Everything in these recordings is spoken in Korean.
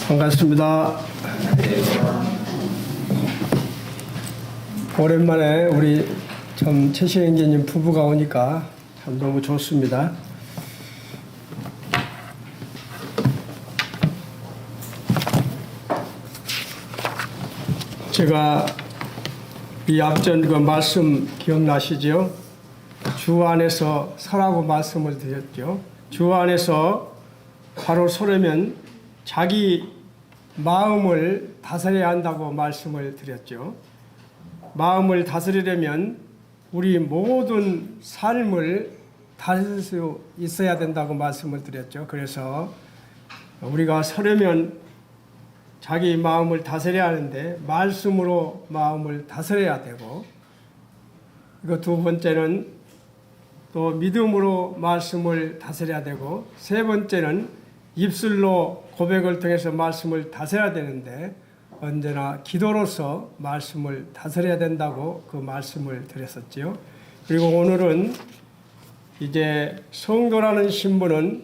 반갑습니다. 오랜만에 우리 참 최시행제님 부부가 오니까 참 너무 좋습니다. 제가 이 앞전 그 말씀 기억나시죠? 주 안에서 서라고 말씀을 드렸죠. 주 안에서 바로 서려면 자기 마음을 다스려야 한다고 말씀을 드렸죠. 마음을 다스리려면 우리 모든 삶을 다스릴 수 있어야 된다고 말씀을 드렸죠. 그래서 우리가 서려면 자기 마음을 다스려야 하는데 말씀으로 마음을 다스려야 되고, 이거 두 번째는 또 믿음으로 말씀을 다스려야 되고, 세 번째는 입술로 고백을 통해서 말씀을 다스려야 되는데 언제나 기도로서 말씀을 다스려야 된다고 그 말씀을 드렸었지요. 그리고 오늘은 이제 성도라는 신분은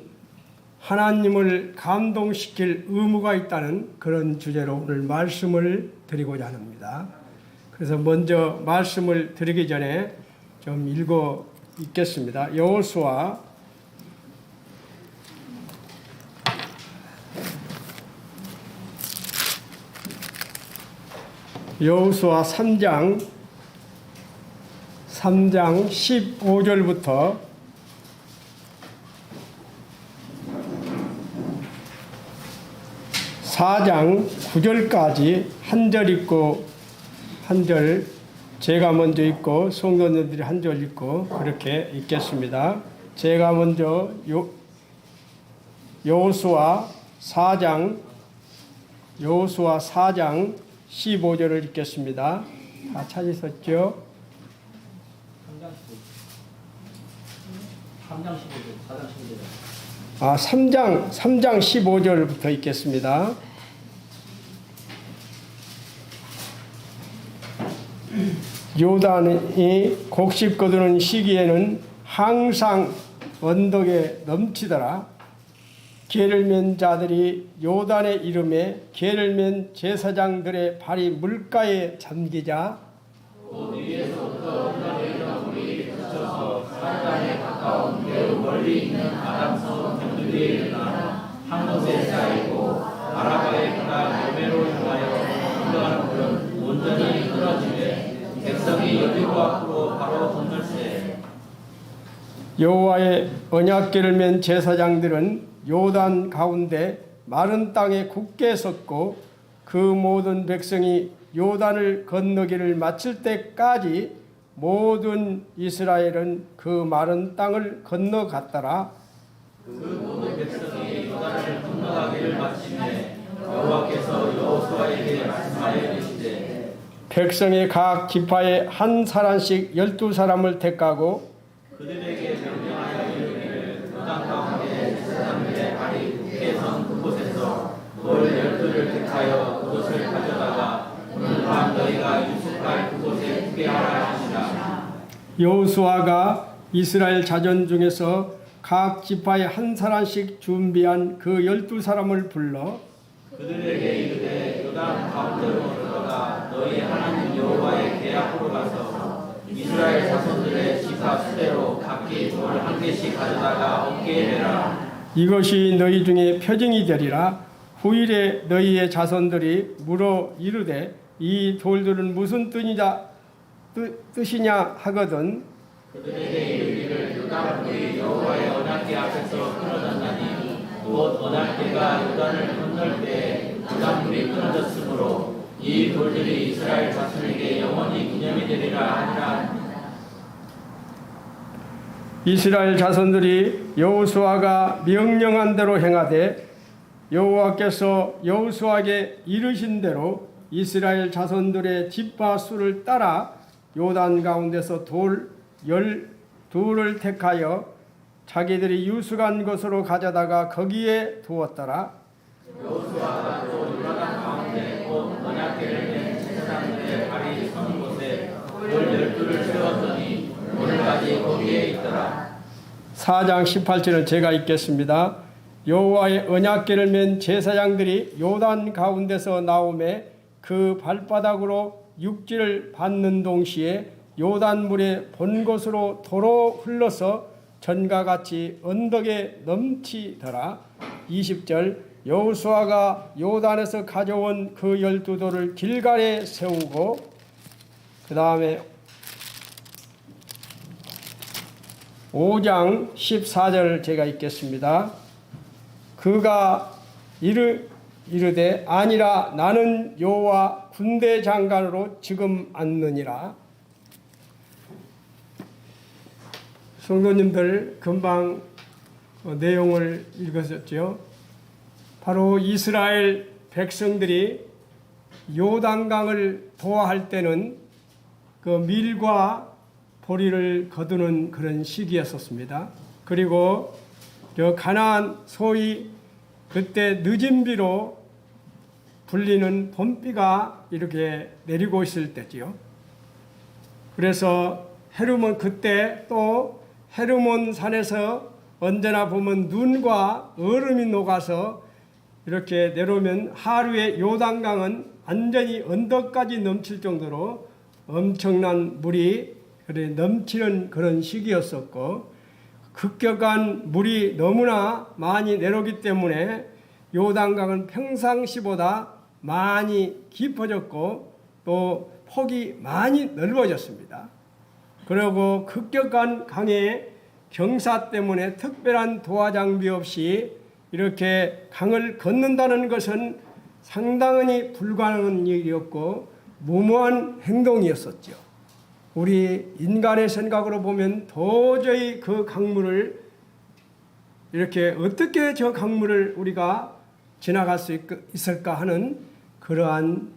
하나님을 감동시킬 의무가 있다는 그런 주제로 오늘 말씀을 드리고자 합니다. 그래서 먼저 말씀을 드리기 전에 좀 읽어 읽겠습니다. 여호수아 3장 15절부터 4장 9절까지 한 절 읽고 한 절 제가 먼저 읽고 성도님들이 한 절 읽고 그렇게 읽겠습니다. 제가 먼저 여호수아 4장 15절을 읽겠습니다. 다 찾으셨죠? 3장 15절부터 읽겠습니다. 요단이 곡식 거두는 시기에는 항상 언덕에 넘치더라. 개를 맨 자들이 요단의 이름에 개를 맨 제사장들의 발이 물가에 잠기자 위에서부터 물이 그쳐서 사단에 가까운 매우 멀리 있는 아람성 병들이 일어나 한 곳에 쌓이고 아라바에 따라 여매로 향하여 흘러가는 물은 온전히 끊어지되 백성이 여리고 앞으로 바로 건널세. 여호와의 언약궤를 맨 제사장들은 요단 가운데 마른 땅에 굳게 섰고 그 모든 백성이 요단을 건너기를 마칠 때까지 모든 이스라엘은 그 마른 땅을 건너갔더라. 그 모든 백성이 요단을 건너가기를 마침에 여호와께서 여호수아에게 말씀하여 이르시되 백성의 각 지파에 한 사람씩 12사람을 택하고 그들에게 명령하여 이르기를 요단 가운데 제사장들의 발이 굳게 선 그곳에서 돌 12를 택하여 그것을 가져다가 오늘 밤 너희가 유숙할 그곳에 두게 하라 하시라. 여호수아가 이스라엘 자손 중에서 각 지파에 한 사람씩 준비한 그 12사람을 불러 그들에게 이르되 요단 가운데로 들어가 너희 하나님 여호와의 계약으로 가서 이스라엘 자손들의 지파 수대로 각기 돌 한 개씩 가져다가 어깨에 매라. 이것이 너희 중에 표징이 되리라. 후일에 너희의 자손들이 물어 이르되 이 돌들은 무슨 뜻이냐 하거든 그들에게 이르기를 요단 물이 여호와의 언약궤 앞에서 끊어졌나니 곧 언약궤가 요단을 건널 때 요단 물이 끊어졌으므로 이 돌들이 이스라엘 자손에게 영원히 기념이 되리라 하니라. 이스라엘 자손들이 여호수아가 명령한 대로 행하되 여호와께서 여호수아에게 이르신 대로 이스라엘 자손들의 지파 수를 따라 요단 가운데서 돌 12를 택하여 자기들이 유숙한 곳으로 가져다가 거기에 두었더라. 여호수아가 또 요단 가운데 곧 언약궤를 맨 제사장들의 발이 선 곳에 돌 12를 세웠더니 오늘까지 거기에 있더라. 4장 18절은 제가 읽겠습니다. 여호와의 언약궤를 맨 제사장들이 요단 가운데서 나오매 그 발바닥으로 육지를 밟는 동시에 요단물의 본 곳으로 도로 흘러서 전과 같이 언덕에 넘치더라. 20절 여호수아가 요단에서 가져온 그 12돌을 길갈에 세우고 그 다음에 5장 14절 제가 읽겠습니다. 그가 이르되 아니라 나는 여호와 군대 장관으로 지금 앉느니라. 성도님들 금방 내용을 읽으셨죠. 바로 이스라엘 백성들이 요단강을 도하할 때는 그 밀과 보리를 거두는 그런 시기였었습니다. 그리고 저 가나안 소위 그때 늦은 비로 불리는 봄비가 이렇게 내리고 있을 때지요. 그래서 헤르몬 그때 또 헤르몬 산에서 언제나 보면 눈과 얼음이 녹아서 이렇게 내려오면 하루에 요단강은 완전히 언덕까지 넘칠 정도로 엄청난 물이 넘치는 그런 시기였었고 급격한 물이 너무나 많이 내려오기 때문에 요단강은 평상시보다 많이 깊어졌고 또 폭이 많이 넓어졌습니다. 그리고 급격한 강의 경사 때문에 특별한 도하 장비 없이 이렇게 강을 건넌다는 것은 상당히 불가능한 일이었고 무모한 행동이었었죠. 우리 인간의 생각으로 보면 도저히 그 강물을 이렇게 어떻게 저 강물을 우리가 지나갈 수 있을까 하는 그러한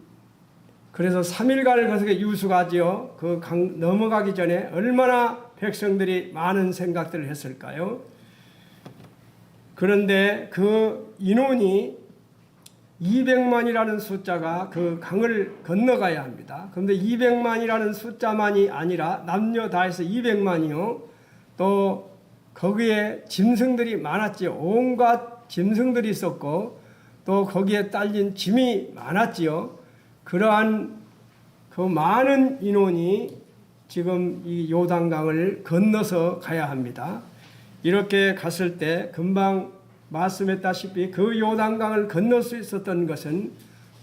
그래서 3일간을 거기서 유숙하지요. 그 강 넘어가기 전에 얼마나 백성들이 많은 생각들을 했을까요? 그런데 그 인원이 200만이라는 숫자가 그 강을 건너가야 합니다. 그런데 200만이라는 숫자만이 아니라 남녀 다 해서 200만이요. 또 거기에 짐승들이 많았지요. 온갖 짐승들이 있었고 또 거기에 딸린 짐이 많았지요. 그러한 그 많은 인원이 지금 이 요단강을 건너서 가야 합니다. 이렇게 갔을 때 금방 말씀했다시피 그 요단강을 건널 수 있었던 것은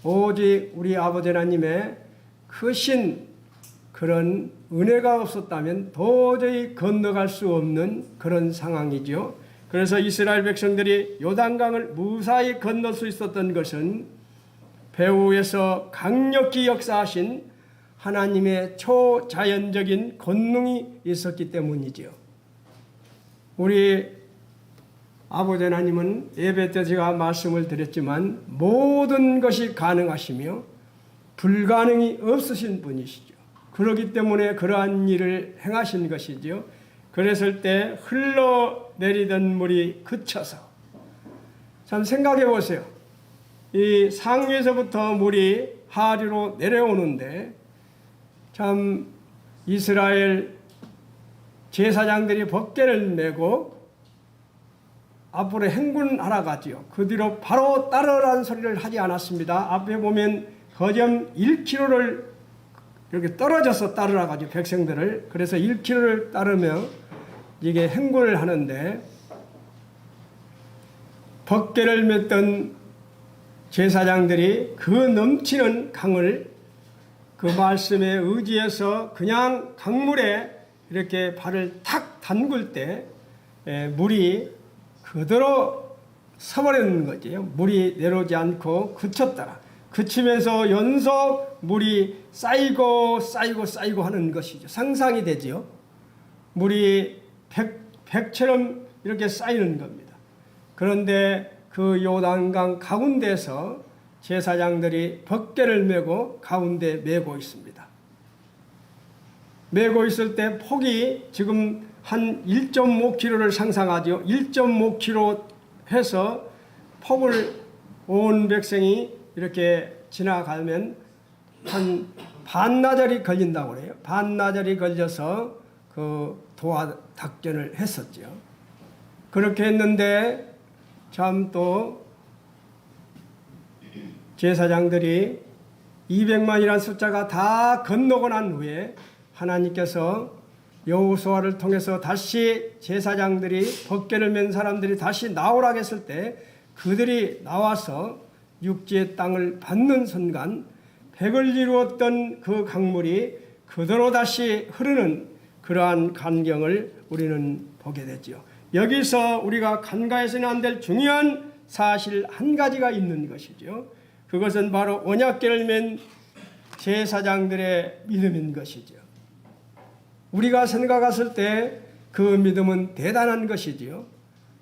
오직 우리 아버지 하나님의 크신 그런 은혜가 없었다면 도저히 건너갈 수 없는 그런 상황이죠. 그래서 이스라엘 백성들이 요단강을 무사히 건널 수 있었던 것은 배후에서 강력히 역사하신 하나님의 초자연적인 권능이 있었기 때문이죠. 우리 아버지 하나님은 예배 때 제가 말씀을 드렸지만 모든 것이 가능하시며 불가능이 없으신 분이시죠. 그렇기 때문에 그러한 일을 행하신 것이죠. 그랬을 때 흘러내리던 물이 그쳐서 참 생각해 보세요. 이 상위에서부터 물이 하류로 내려오는데 참 이스라엘 제사장들이 법궤를 메고 앞으로 행군하러 가지요. 그 뒤로 바로 따르라는 소리를 하지 않았습니다. 앞에 보면 거점 1km를 이렇게 떨어져서 따르라 가지고 백성들을 그래서 1km를 따르며 이게 행군을 하는데 법궤를 맸던 제사장들이 그 넘치는 강을 그 말씀에 의지해서 그냥 강물에 이렇게 발을 탁 담글 때 물이 그대로 서버리는 거지요. 물이 내려오지 않고 그쳤더라. 그치면서 연속 물이 쌓이고 하는 것이죠. 상상이 되지요. 물이 백처럼 이렇게 쌓이는 겁니다. 그런데 그 요단강 가운데서 제사장들이 법궤를 메고 가운데 메고 있습니다. 메고 있을 때 폭이 지금 한 1.5km를 상상하죠. 1.5km 해서 폭을 온 백성이 이렇게 지나가면 한 반나절이 걸린다고 그래요. 반나절이 걸려서 그 도하 작전을 했었죠. 그렇게 했는데 참 또 제사장들이 200만이라는 숫자가 다 건너고 난 후에 하나님께서 여호수아를 통해서 다시 제사장들이 법궤를 맨 사람들이 다시 나오라고 했을 때 그들이 나와서 육지의 땅을 받는 순간 백을 이루었던 그 강물이 그대로 다시 흐르는 그러한 광경을 우리는 보게 되죠. 여기서 우리가 간과해서는 안 될 중요한 사실 한 가지가 있는 것이죠. 그것은 바로 언약궤를 맨 제사장들의 믿음인 것이죠. 우리가 생각했을 때 그 믿음은 대단한 것이지요.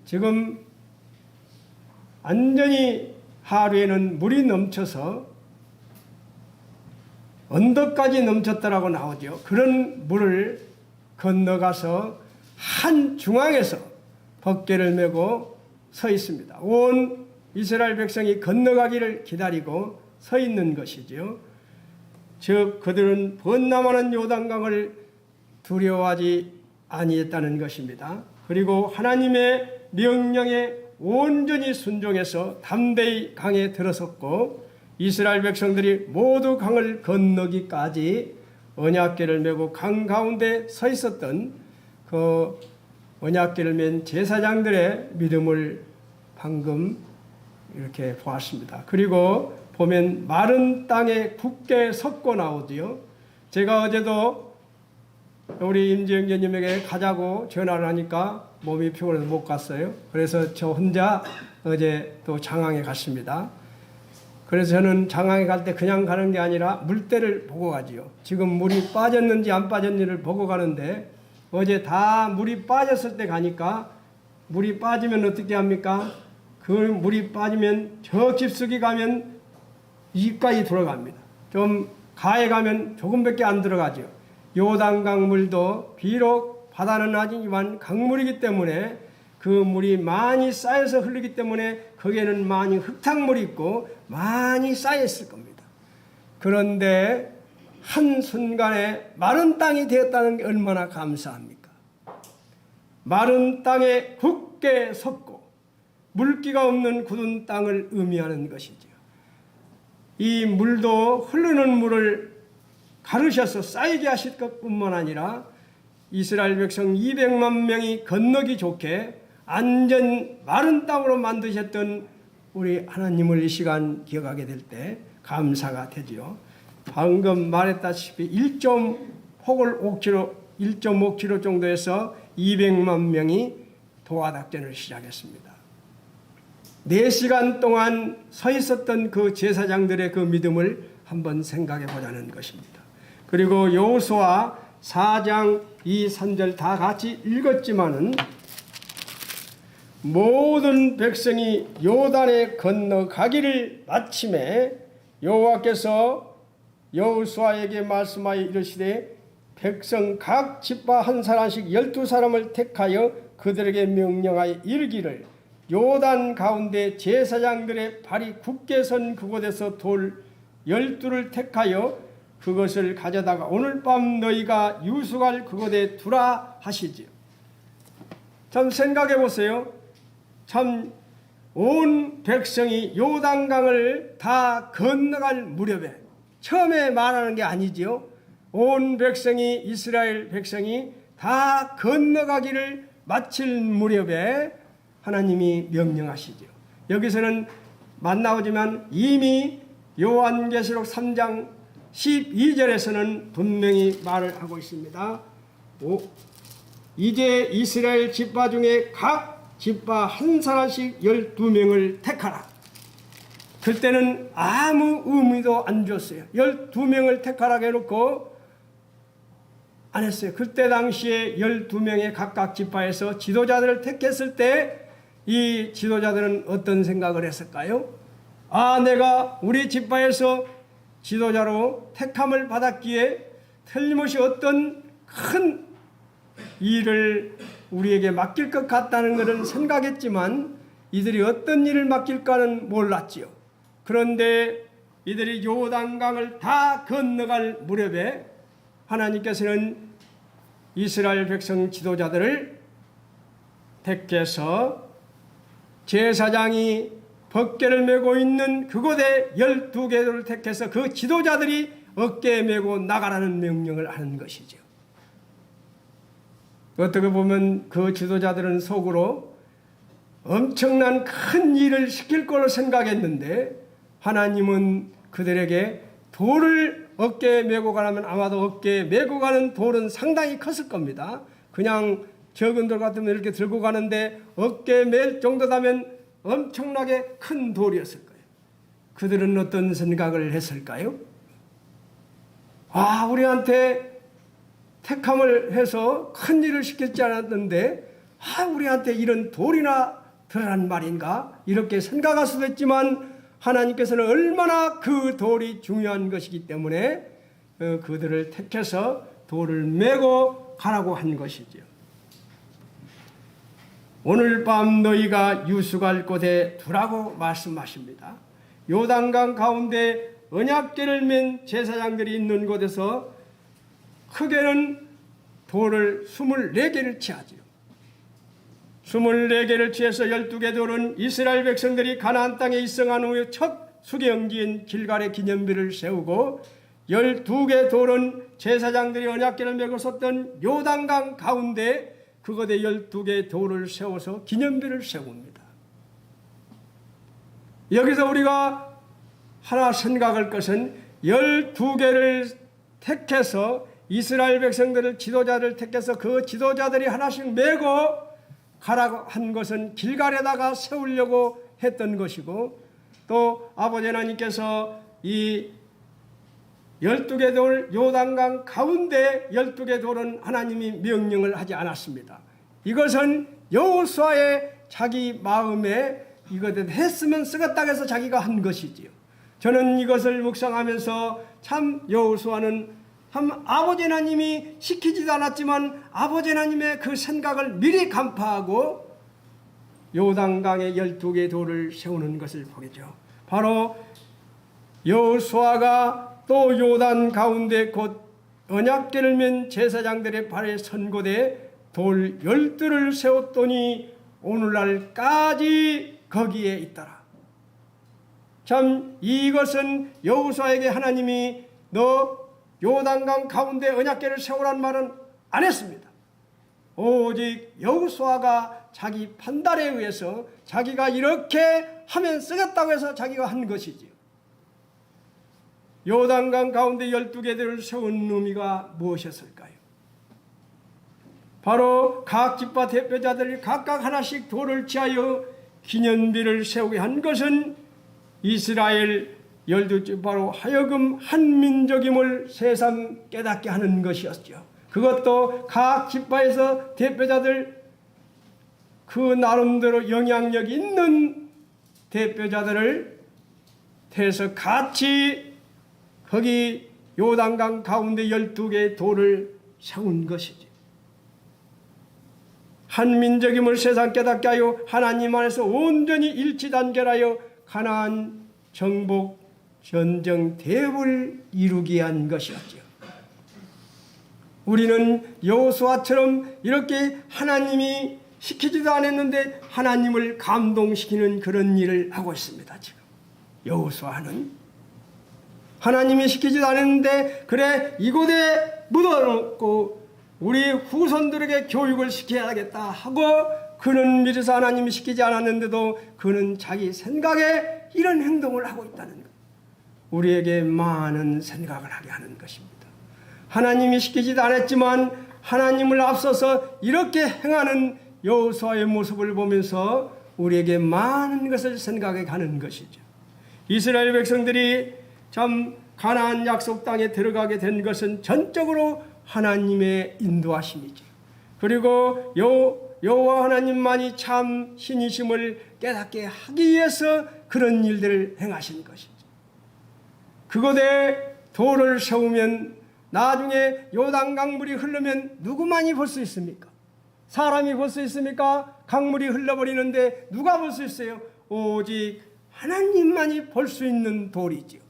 지금 완전히 하루에는 물이 넘쳐서 언덕까지 넘쳤다라고 나오죠. 그런 물을 건너가서 한 중앙에서 법궤를 메고 서 있습니다. 온 이스라엘 백성이 건너가기를 기다리고 서 있는 것이죠. 즉 그들은 번남하는 요단강을 두려워하지 아니했다는 것입니다. 그리고 하나님의 명령에 온전히 순종해서 담대히 강에 들어섰고 이스라엘 백성들이 모두 강을 건너기까지 언약궤를 메고 강 가운데 서 있었던 그 언약궤를 맨 제사장들의 믿음을 방금 이렇게 보았습니다. 그리고 보면 마른 땅에 굳게 섰고 나오지요. 제가 어제도 우리 임지영제님에게 가자고 전화를 하니까 몸이 피곤해서 못 갔어요. 그래서 저 혼자 어제 또 장항에 갔습니다. 그래서 저는 장항에 갈 때 그냥 가는 게 아니라 물때를 보고 가지요. 지금 물이 빠졌는지 안 빠졌는지를 보고 가는데 어제 다 물이 빠졌을 때 가니까 물이 빠지면 어떻게 합니까? 그 물이 빠지면 저 깊숙이 가면 입까지 들어갑니다. 좀 가에 가면 조금밖에 안 들어가죠. 요단강 물도 비록 바다는 아니지만 강물이기 때문에 그 물이 많이 쌓여서 흐르기 때문에 거기에는 많이 흙탕물이 있고 많이 쌓였을 겁니다. 그런데 한순간에 마른 땅이 되었다는 게 얼마나 감사합니까? 마른 땅에 굳게 섰고 물기가 없는 굳은 땅을 의미하는 것이죠. 이 물도 흐르는 물을 가르셔서 쌓이게 하실 것뿐만 아니라 이스라엘 백성 200만 명이 건너기 좋게 안전 마른 땅으로 만드셨던 우리 하나님을 이 시간 기억하게 될 때 감사가 되지요. 방금 말했다시피 1.5km 정도에서 200만 명이 도하작전을 시작했습니다. 4시간 동안 서 있었던 그 제사장들의 그 믿음을 한번 생각해 보자는 것입니다. 그리고 여호수아 4장 2, 3절 다 같이 읽었지만은 모든 백성이 요단에 건너가기를 마침에 여호와께서 여호수아에게 말씀하여 이르시되 백성 각 집파 한 사람씩 12사람을 택하여 그들에게 명령하여 이르기를 요단 가운데 제사장들의 발이 굳게 선 그곳에서 돌 12를 택하여 그것을 가져다가 오늘 밤 너희가 유숙할 그곳에 두라 하시지요. 참 생각해 보세요. 참 온 백성이 요단강을 다 건너갈 무렵에 처음에 말하는 게 아니지요. 온 백성이 이스라엘 백성이 다 건너가기를 마칠 무렵에 하나님이 명령하시죠. 여기서는 만나오지만 이미 요한계시록 3장 12절에서는 분명히 말을 하고 있습니다. 이제 이스라엘 집파 중에 각 집파 한 사람씩 12명을 택하라. 그때는 아무 의미도 안 줬어요. 12명을 택하라고 해놓고 안 했어요. 그때 당시에 12명의 각각 집파에서 지도자들을 택했을 때 이 지도자들은 어떤 생각을 했을까요? 내가 우리 집파에서 지도자로 택함을 받았기에 틀림없이 어떤 큰 일을 우리에게 맡길 것 같다는 것은 생각했지만 이들이 어떤 일을 맡길까는 몰랐지요. 그런데 이들이 요단강을 다 건너갈 무렵에 하나님께서는 이스라엘 백성 지도자들을 택해서 제사장이 벗개를 메고 있는 그곳에 12개를 택해서 그 지도자들이 어깨에 메고 나가라는 명령을 하는 것이죠. 어떻게 보면 그 지도자들은 속으로 엄청난 큰 일을 시킬 걸로 생각했는데 하나님은 그들에게 돌을 어깨에 메고 가라면 아마도 어깨에 메고 가는 돌은 상당히 컸을 겁니다. 그냥 적은 돌 같으면 이렇게 들고 가는데 어깨에 맬 정도다면 엄청나게 큰 돌이었을 거예요. 그들은 어떤 생각을 했을까요? 우리한테 택함을 해서 큰 일을 시켰지 않았는데 우리한테 이런 돌이나 들으란 말인가? 이렇게 생각할 수도 있지만 하나님께서는 얼마나 그 돌이 중요한 것이기 때문에 그들을 택해서 돌을 메고 가라고 한 것이죠. 오늘 밤 너희가 유숙할 곳에 두라고 말씀하십니다. 요단강 가운데 언약궤를 맨 제사장들이 있는 곳에서 크게는 돌을 24개를 취하지요. 24개를 취해서 12개 돌은 이스라엘 백성들이 가나안 땅에 입성한 후에 첫 수경지인 길갈의 기념비를 세우고 12개 돌은 제사장들이 언약궤를 메고 섰던 요단강 가운데 그곳에 12개 돌을 세워서 기념비를 세웁니다. 여기서 우리가 하나 생각할 것은 12개를 택해서 이스라엘 백성들을 지도자를 택해서 그 지도자들이 하나씩 메고 가라고 한 것은 길갈에다가 세우려고 했던 것이고 또 아버지 하나님께서 이 12개 돌 요단강 가운데 12개 돌은 하나님이 명령을 하지 않았습니다. 이것은 여호수아의 자기 마음에 이것을 했으면 쓰겠다 해서 자기가 한 것이지요. 저는 이것을 묵상하면서 참 여호수아는 참 아버지 하나님이 시키지도 않았지만 아버지 하나님의 그 생각을 미리 간파하고 요단강에 12개 돌을 세우는 것을 보겠죠. 바로 여호수아가 또 요단 가운데 곧 언약궤를 맨 제사장들의 발에 선 곳에 돌 12를 세웠더니 오늘날까지 거기에 있더라. 참 이것은 여호수아에게 하나님이 너 요단강 가운데 언약궤를 세우란 말은 안 했습니다. 오직 여호수아가 자기 판단에 의해서 자기가 이렇게 하면 쓰겠다고 해서 자기가 한 것이지요. 요단강 가운데 12개들을 세운 의미가 무엇이었을까요? 바로 각 집파 대표자들이 각각 하나씩 돌을 취하여 기념비를 세우게 한 것은 이스라엘 12지파로 하여금 한민족임을 세상 깨닫게 하는 것이었죠. 그것도 각 지파에서 대표자들 그 나름대로 영향력 있는 대표자들을 태서 같이 거기 요단강 가운데 12개의 돌을 세운 것이지. 한민족임을 세상 깨닫게 하여 하나님 안에서 온전히 일치단결하여 가나안 정복 전정 대업을 이루게 한 것이었죠. 우리는 여호수아처럼 이렇게 하나님이 시키지도 않았는데 하나님을 감동시키는 그런 일을 하고 있습니다. 지금 여호수아는 하나님이 시키지도 않았는데 그래 이곳에 묻어놓고 우리 후손들에게 교육을 시켜야겠다 하고 그는 미리서 하나님이 시키지 않았는데도 그는 자기 생각에 이런 행동을 하고 있다는 것. 우리에게 많은 생각을 하게 하는 것입니다. 하나님이 시키지도 않았지만 하나님을 앞서서 이렇게 행하는 여호수아의 모습을 보면서 우리에게 많은 것을 생각해 가는 것이죠. 이스라엘 백성들이 참 가나안 약속 땅에 들어가게 된 것은 전적으로 하나님의 인도하심이죠. 그리고 여호와 하나님만이 참 신이심을 깨닫게 하기 위해서 그런 일들을 행하신 것이죠. 그곳에 돌을 세우면 나중에 요단강 물이 흐르면 누구만이 볼 수 있습니까? 사람이 볼 수 있습니까? 강물이 흘러버리는데 누가 볼 수 있어요? 오직 하나님만이 볼 수 있는 돌이지요.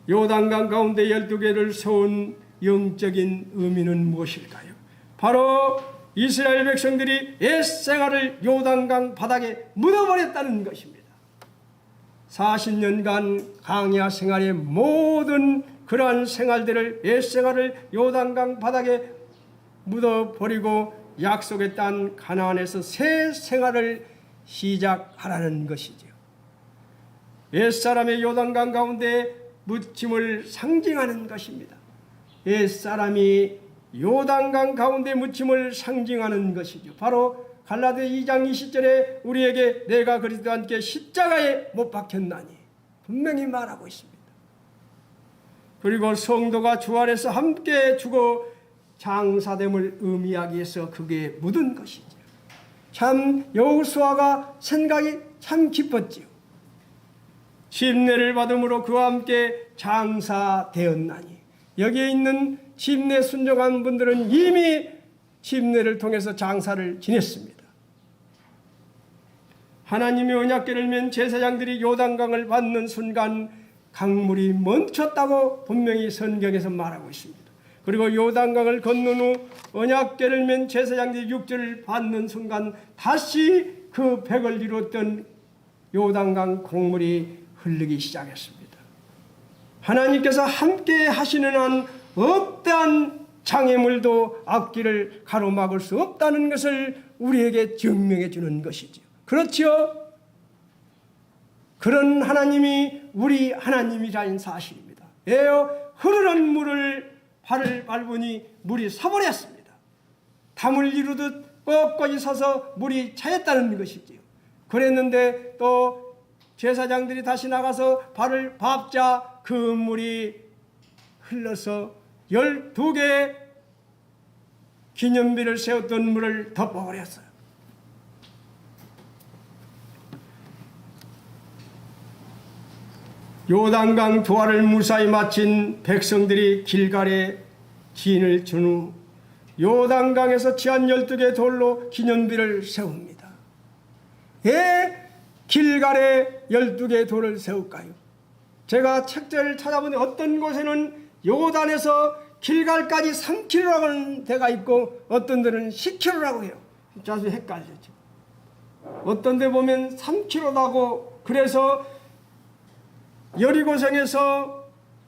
요단강 가운데 12개를 세운 영적인 의미는 무엇일까요? 바로 이스라엘 백성들이 옛 생활을 요단강 바닥에 묻어버렸다는 것입니다. 40년간 광야 생활의 모든 그러한 생활들을, 옛 생활을 요단강 바닥에 묻어버리고 약속의 땅 가나안에서 새 생활을 시작하라는 것이죠. 옛사람의 요단강 가운데 묻힘을 상징하는 것입니다. 옛사람이 요단강 가운데 묻힘을 상징하는 것이죠. 바로 갈라디아 2장 20절에 우리에게 내가 그리스도와 함께 십자가에 못 박혔나니 분명히 말하고 있습니다. 그리고 성도가 주 안에서 함께 죽어 장사됨을 의미하기 위해서 그게 묻은 것이죠. 참 여호수아가 생각이 참 깊었지요. 침례를 받음으로 그와 함께 장사되었나니, 여기에 있는 침례 순종한 분들은 이미 침례를 통해서 장사를 지냈습니다. 하나님의 언약궤를 맨 제사장들이 요단강을 받는 순간 강물이 멈췄다고 분명히 성경에서 말하고 있습니다. 그리고 요단강을 건넌 후 언약궤를 맨 제사장들이 육지를 받는 순간 다시 그 백을 이뤘던 요단강 강물이 흐르기 시작했습니다. 하나님께서 함께 하시는 한 어떠한 장애물도 앞길을 가로막을 수 없다는 것을 우리에게 증명해 주는 것이죠. 그렇지요? 그런 하나님이 우리 하나님이라는 사실입니다. 예요, 흐르는 물을 발을 밟으니 물이 서버렸습니다. 담을 이루듯 꼿꼿이 서서 물이 차였다는 것이지요. 그랬는데 또 제사장들이 다시 나가서 발을 밟자 그 물이 흘러서 12개의 기념비를 세웠던 물을 덮어버렸어요. 요단강 조화를 무사히 마친 백성들이 길갈에 진을 준 후 요단강에서 치한 12개 돌로 기념비를 세웁니다. 왜 길갈에 12개 돌을 세울까요? 제가 책자를 찾아보니 어떤 곳에는 요단에서 길갈까지 3km라고 하는 데가 있고 어떤 데는 10km라고 해요. 자주 헷갈리죠. 어떤 데 보면 3km라고, 그래서 여리고성에서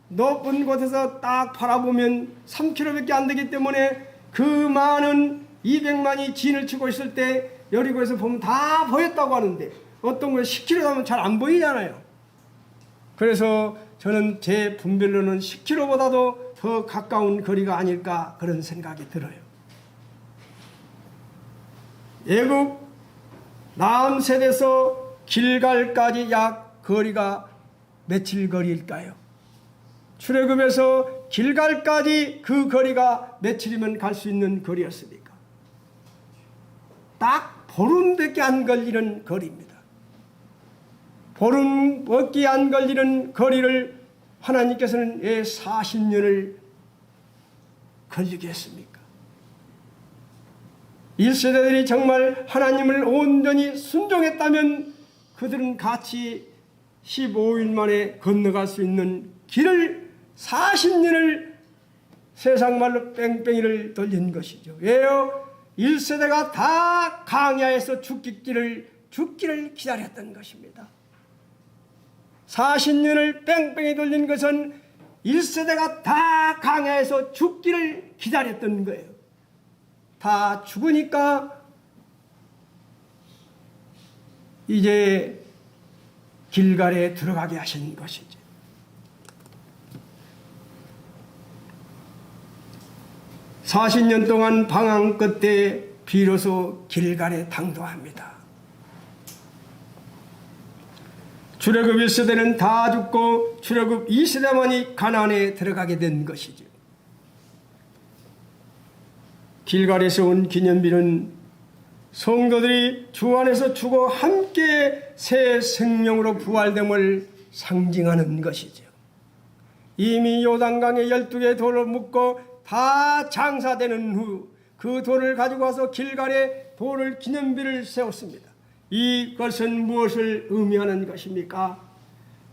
높은 곳에서 딱 바라보면 3km밖에 안 되기 때문에 그 많은 200만이 진을 치고 있을 때 여리고에서 보면 다 보였다고 하는데 어떤 곳에 10km 가면 잘 안 보이잖아요. 그래서 저는 제 분별로는 10km보다도 더 가까운 거리가 아닐까 그런 생각이 들어요. 애굽 남셋에서 길갈까지 약 거리가 며칠 거리일까요? 출애굽에서 길갈까지 그 거리가 며칠이면 갈 수 있는 거리였습니까? 딱 보름밖에 안 걸리는 거리입니다. 보름밖에 안 걸리는 거리를 하나님께서는 왜 40년을 걸리게 했습니까? 1세대들이 정말 하나님을 온전히 순종했다면 그들은 같이 15일 만에 건너갈 수 있는 길을 40년을 세상 말로 뺑뺑이를 돌린 것이죠. 왜요? 1세대가 다 광야에서 죽기를 기다렸던 것입니다. 40년을 뺑뺑이 돌린 것은 1세대가 다 광야에서 죽기를 기다렸던 거예요. 다 죽으니까 이제 길갈에 들어가게 하신 것이죠. (40년) 동안 방황 끝에 비로소 길갈에 당도합니다. 출애굽 1세대는 다 죽고 출애굽 2세대만이 가나안에 들어가게 된 것이죠. 길갈에서 온 기념비는 성도들이 주 안에서 죽어 함께 새 생명으로 부활됨을 상징하는 것이죠. 이미 요단강에 12개 돌을 묶고 다 장사되는 후 그 돌을 가지고 와서 길갈에 돌을 기념비를 세웠습니다. 이것은 무엇을 의미하는 것입니까?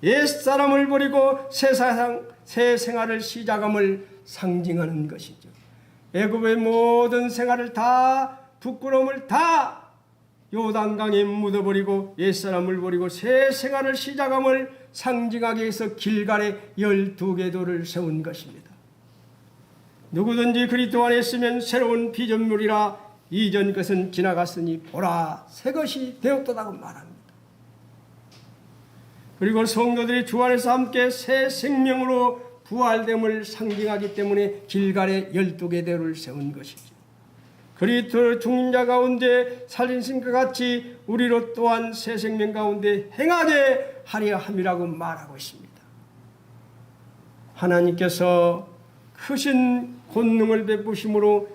옛사람을 버리고 새 생활을 시작함을 상징하는 것이죠. 애굽의 모든 생활을 다 부끄러움을 다 요단강에 묻어버리고 옛사람을 버리고 새 생활을 시작함을 상징하기 위해서 길갈에 12개 돌을 세운 것입니다. 누구든지 그리스도 안에 있으면 새로운 피조물이라 이전 것은 지나갔으니 보라 새 것이 되었다고 말합니다. 그리고 성도들이 주 안에서 함께 새 생명으로 부활됨을 상징하기 때문에 길갈에 12개 돌을 세운 것이죠. 그리스도 죽는 자 가운데 살리신 것 같이 우리로 또한 새 생명 가운데 행하게 하려 함이라고 말하고 있습니다. 하나님께서 크신 권능을 베푸심으로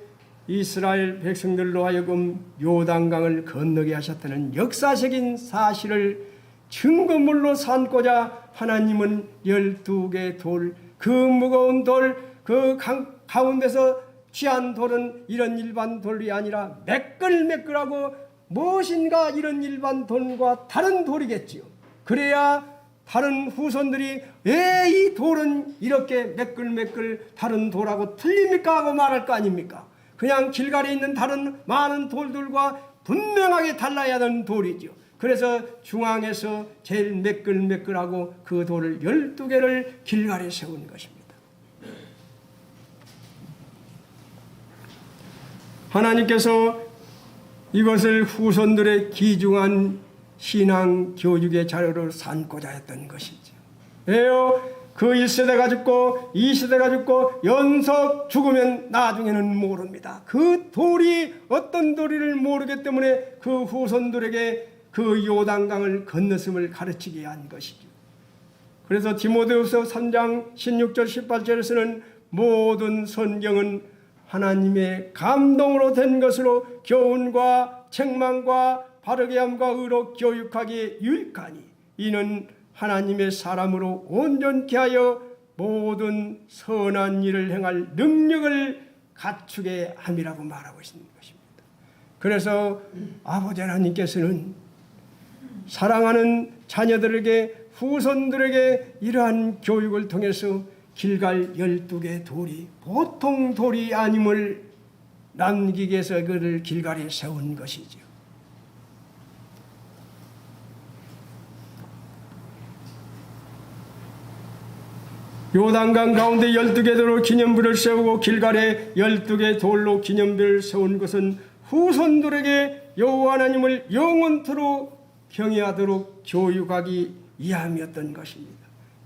이스라엘 백성들로 하여금 요단강을 건너게 하셨다는 역사적인 사실을 증거물로 삼고자 하나님은 12개 돌, 그 무거운 돌, 그 가운데서 취한 돌은 이런 일반 돌이 아니라 매끌매끌하고 무엇인가 이런 일반 돌과 다른 돌이겠지요. 그래야 다른 후손들이 왜 이 돌은 이렇게 매끌매끌 다른 돌하고 틀립니까 하고 말할 거 아닙니까? 그냥 길갈에 있는 다른 많은 돌들과 분명하게 달라야 하는 돌이죠. 그래서 중앙에서 제일 매끌매끌하고 그 돌을 12개를 길갈에 세운 것입니다. 하나님께서 이것을 후손들의 귀중한 신앙 교육의 자료로 삼고자 했던 것이죠. 왜요? 그 1세대가 죽고 2세대가 죽고 연속 죽으면 나중에는 모릅니다. 그 돌이 어떤 돌인지를 모르기 때문에 그 후손들에게 그 요단강을 건넜음을 가르치게 한 것이죠. 그래서 디모데후서 3장 16절 18절에서는 모든 성경은 하나님의 감동으로 된 것으로 교훈과 책망과 바르게 함과 의로 교육하기에 유익하니 이는 하나님의 사람으로 온전케 하여 모든 선한 일을 행할 능력을 갖추게 함이라고 말하고 있는 것입니다. 그래서 아버지 하나님께서는 사랑하는 자녀들에게 후손들에게 이러한 교육을 통해서 길갈 12개 돌이 보통 돌이 아님을 남기기 위해서 그를 길갈에 세운 것이죠. 요단강 가운데 12개 돌로 기념비를 세우고 길갈에 12개 돌로 기념비를 세운 것은 후손들에게 여호와 하나님을 영원토록 경외하도록 교육하기 위함이었던 것입니다.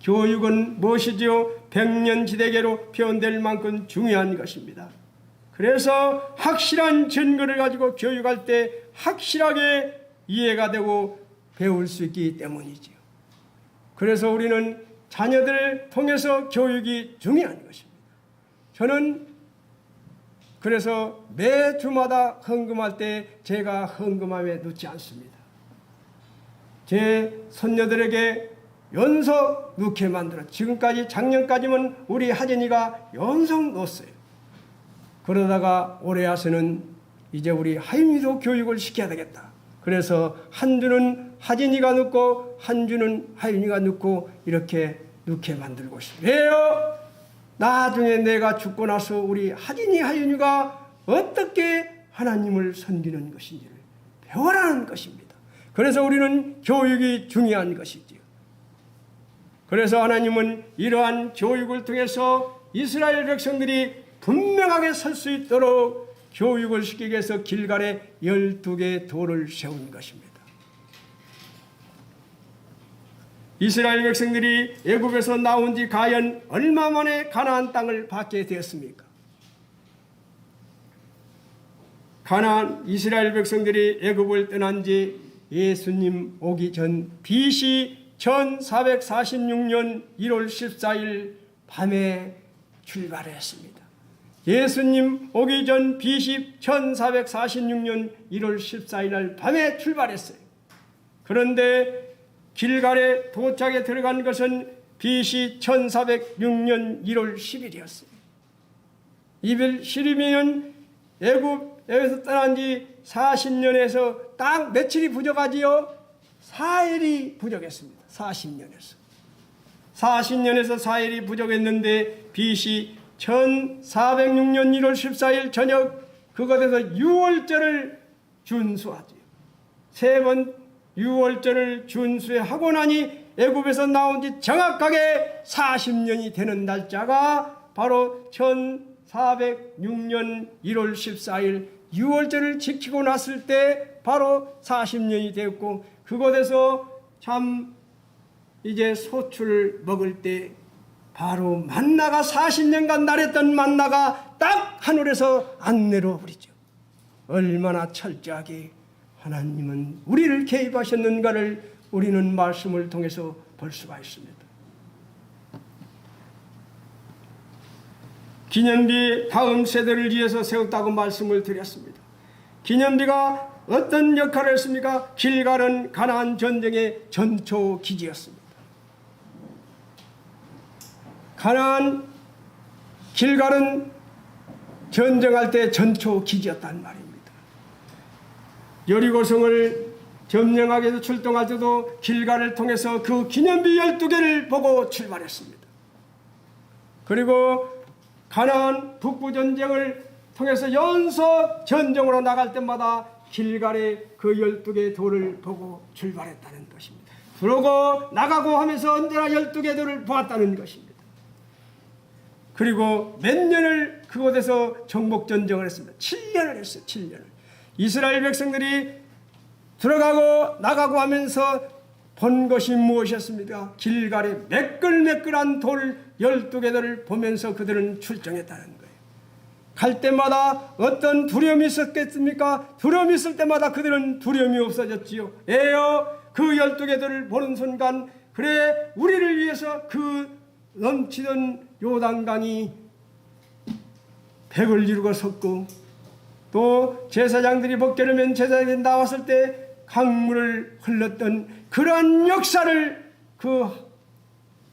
교육은 무엇이지요? 백년지대계로 표현될 만큼 중요한 것입니다. 그래서 확실한 증거를 가지고 교육할 때 확실하게 이해가 되고 배울 수 있기 때문이지요. 그래서 우리는 자녀들을 통해서 교육이 중요한 것입니다. 저는 그래서 매 주마다 헌금할 때 제가 헌금함에 넣지 않습니다. 제 손녀들에게 연속 넣게 만들어 지금까지 작년까지는 우리 하진이가 연속 넣었어요. 그러다가 올해 와서는 이제 우리 하윤이도 교육을 시켜야 되겠다. 그래서 한 주는 하진이가 넣고 한 주는 하윤이가 넣고 이렇게 넣게 만들고 있습니다. 왜요? 나중에 내가 죽고 나서 우리 하진이 하윤이가 어떻게 하나님을 섬기는 것인지를 배워라는 것입니다. 그래서 우리는 교육이 중요한 것이지요. 그래서 하나님은 이러한 교육을 통해서 이스라엘 백성들이 분명하게 설 수 있도록 교육을 시키기 위해서 길갈에 12개 돌을 세운 것입니다. 이스라엘 백성들이 애굽에서 나온 지 과연 얼마 만에 가나안 땅을 받게 되었습니까? 가나안 이스라엘 백성들이 애굽을 떠난 지 예수님 오기 전 BC 1446년 1월 14일 밤에 출발했습니다. 예수님 오기 전 BC 1446년 1월 14일 날 밤에 출발했어요. 그런데 길갈에 도착에 들어간 것은 BC 1406년 1월 10일이었어요. 2월 10일이면 애굽에서 떠난 지 40년에서 딱 며칠이 부족하지요? 4일이 부족했습니다. 40년에서 4일이 부족했는데 BC 1406년 1월 14일 저녁 그 그것에서 유월절을 준수하지요. 3번 유월절을 준수하고 나니 애굽에서 나온 지 정확하게 40년이 되는 날짜가 바로 1406년 1월 14일 유월절을 지키고 났을 때 바로 40년이 되었고, 그곳에서 참 이제 소출을 먹을 때 바로 만나가 40년간 날했던 만나가 딱 하늘에서 안 내려오리죠. 얼마나 철저하게 하나님은 우리를 개입하셨는가를 우리는 말씀을 통해서 볼 수가 있습니다. 기념비 다음 세대를 위해서 세웠다고 말씀을 드렸습니다. 기념비가 어떤 역할을 했습니까? 길갈은 가나안 전쟁의 전초 기지였습니다. 가나안 길갈은 전쟁할 때 전초 기지였단 말입니다. 여리고성을 점령하기 위해서 출동할 때도 길갈을 통해서 그 기념비 12개를 보고 출발했습니다. 그리고 가나안 북부전쟁을 통해서 연서 전쟁으로 나갈 때마다 길갈의 그 12개 돌을 보고 출발했다는 것입니다. 그러고 나가고 하면서 언제나 12개 돌을 보았다는 것입니다. 그리고 몇 년을 그곳에서 정복전쟁을 했습니다. 7년을 했어요. 7년을. 이스라엘 백성들이 들어가고 나가고 하면서 본 것이 무엇이었습니까? 길갈의 매끌매끌한 돌 12개들을 보면서 그들은 출정했다는 거예요. 갈 때마다 어떤 두려움이 있었겠습니까? 두려움이 있을 때마다 그들은 두려움이 없어졌지요. 에어 그 12개들을 보는 순간, 그래 우리를 위해서 그 넘치던 요단강이 백을 이루고 섰고, 또 제사장들이 벗겨르면 제사장이 나왔을 때 강물을 흘렀던 그런 역사를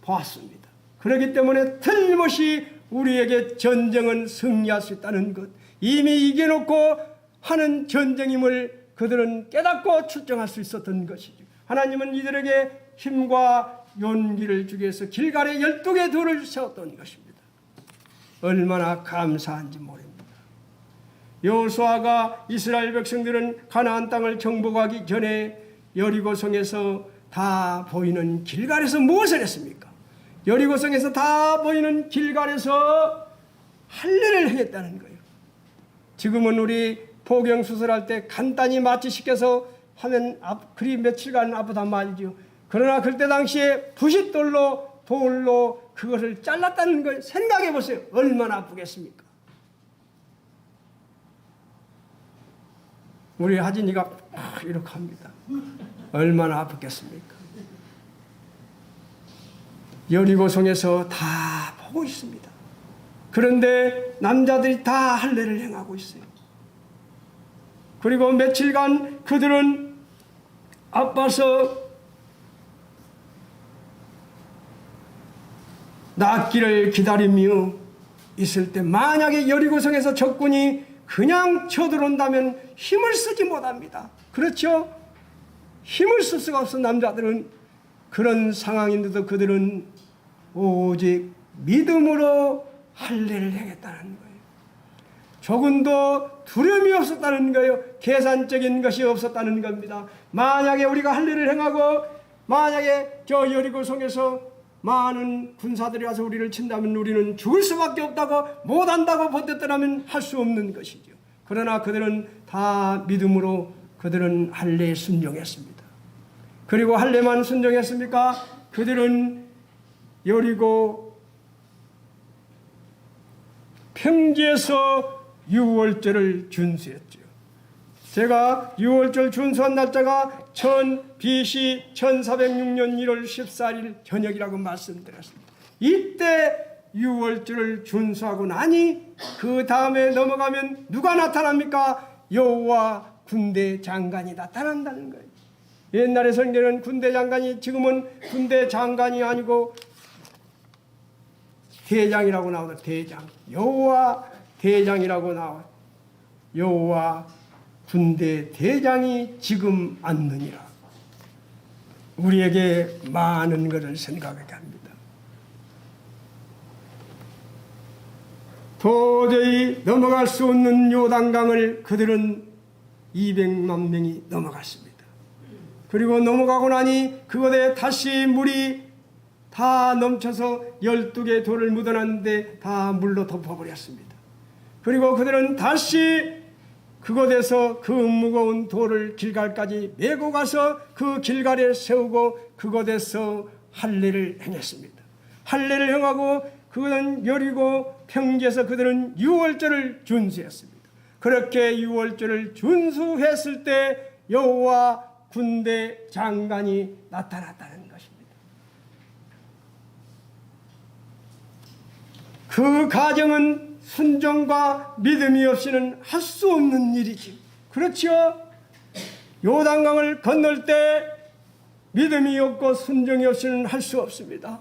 보았습니다. 그렇기 때문에 틀림없이 우리에게 전쟁은 승리할 수 있다는 것, 이미 이겨놓고 하는 전쟁임을 그들은 깨닫고 출정할 수 있었던 것이죠. 하나님은 이들에게 힘과 용기를 주기 위해서 길갈에 12개 돌을 세웠던 것입니다. 얼마나 감사한지 모릅니다. 여호수아가 이스라엘 백성들은 가나안 땅을 정복하기 전에 여리고성에서 다 보이는 길갈에서 무엇을 했습니까? 여리고성에서 다 보이는 길갈에서 할례를 행했다는 거예요. 지금은 우리 포경 수술할 때 간단히 마취시켜서 하면 그리 며칠간 아프단 말이죠. 그러나 그때 당시에 부싯돌로 돌로 그것을 잘랐다는 걸 생각해 보세요. 얼마나 아프겠습니까? 우리 하진이가 이렇게 합니다. 얼마나 아프겠습니까? 여리고성에서 다 보고 있습니다. 그런데 남자들이 다 할례를 행하고 있어요. 그리고 며칠간 그들은 아파서 낫기를 기다리며 있을 때, 만약에 여리고성에서 적군이 그냥 쳐들어온다면 힘을 쓰지 못합니다. 그렇죠? 힘을 쓸 수가 없어. 남자들은 그런 상황인데도 그들은 오직 믿음으로 할례를 행했다는 거예요. 조금도 두려움이 없었다는 거예요. 계산적인 것이 없었다는 겁니다. 만약에 우리가 할례를 행하고 만약에 저 여리고성에서 많은 군사들이 와서 우리를 친다면 우리는 죽을 수밖에 없다고, 못한다고 버텼더라면 할 수 없는 것이죠. 그러나 그들은 다 믿음으로 그들은 할례에 순종했습니다. 그리고 할례만 순종했습니까? 그들은 여리고 평지에서 유월절을 준수했죠. 제가 유월절 준수한 날짜가 BC 1406년 1월 14일 저녁이라고 말씀드렸습니다. 이때 유월절을 준수하고 나니 그 다음에 넘어가면 누가 나타납니까? 여호와 군대 장관이 나타난다는 거예요. 옛날에 성경은 군대 장관이, 지금은 군대 장관이 아니고 대장이라고 나오다. 대장, 여호와 대장이라고 나와. 여호와 군대 대장이 지금 앉느니라. 우리에게 많은 것을 생각하게 합니다. 도저히 넘어갈 수 없는 요단강을 그들은 200만 명이 넘어갔습니다. 그리고 넘어가고 나니 그곳에 다시 물이 다 넘쳐서 12개의 돌을 묻어놨는데 다 물로 덮어버렸습니다. 그리고 그들은 다시 그곳에서 그 무거운 돌을 길갈까지 메고 가서 그 길갈에 세우고 그곳에서 할례를 행했습니다. 할례를 행하고 그것은 여리고 평지에서 그들은 유월절을 준수했습니다. 그렇게 유월절을 준수했을 때 여호와 군대 장관이 나타났다는 것입니다. 그 가정은 순종과 믿음이 없이는 할 수 없는 일이지. 그렇죠? 요단강을 건널 때 믿음이 없고 순종이 없이는 할 수 없습니다.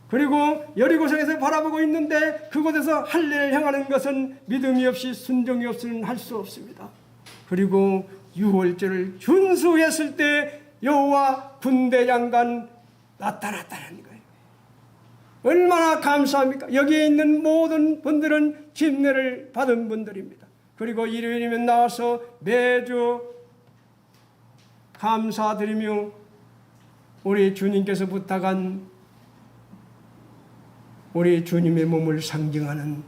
그리고 여리고성에서 바라보고 있는데 그곳에서 할례를 행하는 것은 믿음이 없이 순종이 없이는 할 수 없습니다. 그리고 유월절을 준수했을 때 여호와 군대 장관 나타났다는 거예요. 얼마나 감사합니까? 여기에 있는 모든 분들은 침례를 받은 분들입니다. 그리고 일요일이면 나와서 매주 감사드리며 우리 주님께서 부탁한 우리 주님의 몸을 상징하는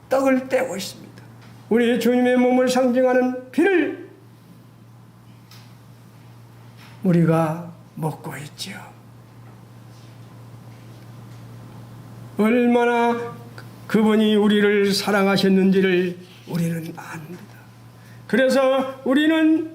떡을 떼고 있습니다. 우리 주님의 몸을 상징하는 피를 우리가 먹고 있지요. 얼마나 그분이 우리를 사랑하셨는지를 우리는 압니다. 그래서 우리는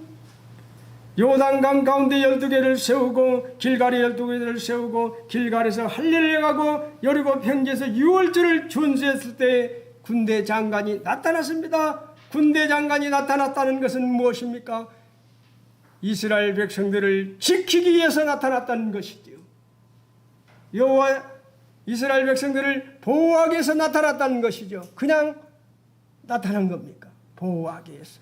요단강 가운데 12개를 세우고 길갈에 12개를 세우고 길갈에서 할례를 행하고 여리고 평지에서 유월절을 준수했을 때 군대 장관이 나타났습니다. 군대 장관이 나타났다는 것은 무엇입니까? 이스라엘 백성들을 지키기 위해서 나타났다는 것이지요. 여호와 이스라엘 백성들을 보호하기 위해서 나타났다는 것이죠. 그냥 나타난 겁니까? 보호하기 위해서.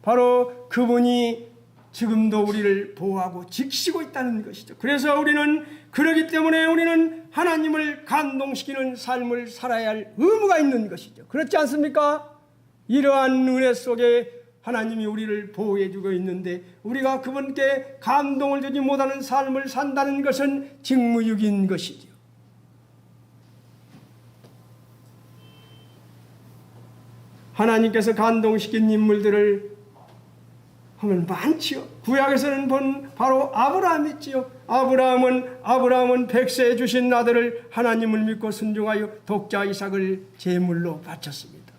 바로 그분이 지금도 우리를 보호하고 지키시고 있다는 것이죠. 그래서 우리는 그러기 때문에 우리는 하나님을 감동시키는 삶을 살아야 할 의무가 있는 것이죠. 그렇지 않습니까? 이러한 은혜 속에 하나님이 우리를 보호해주고 있는데 우리가 그분께 감동을 주지 못하는 삶을 산다는 것은 직무유기인 것이죠. 하나님께서 감동시킨 인물들을 하면 많지요. 구약에서는 본 바로 아브라함이지요. 아브라함은 100세에 주신 아들을 하나님을 믿고 순종하여 독자 이삭을 제물로 바쳤습니다.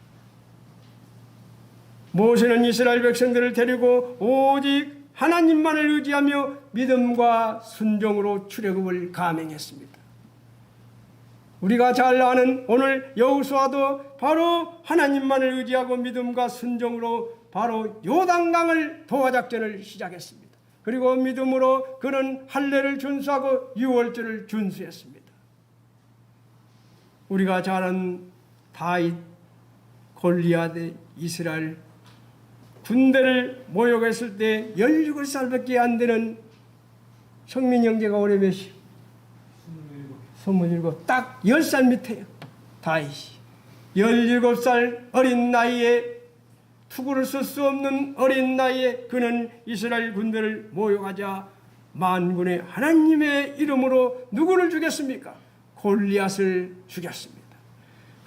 모세는 이스라엘 백성들을 데리고 오직 하나님만을 의지하며 믿음과 순종으로 출애굽을 감행했습니다. 우리가 잘 아는 오늘 여호수아도 바로 하나님만을 의지하고 믿음과 순종으로 바로 요단강을 도하작전을 시작했습니다. 그리고 믿음으로 그는 할례를 준수하고 유월절을 준수했습니다. 우리가 잘 아는 다윗, 골리앗의 이스라엘 군대를 모욕했을 때 17살밖에 안 되는 성민 형제가 올해 몇이요? 27. 딱 10살 밑에요. 다윗이 17살 어린 나이에 투구를 쓸 수 없는 어린 나이에 그는 이스라엘 군대를 모욕하자 만군의 하나님의 이름으로 누구를 죽였습니까? 골리앗을 죽였습니다.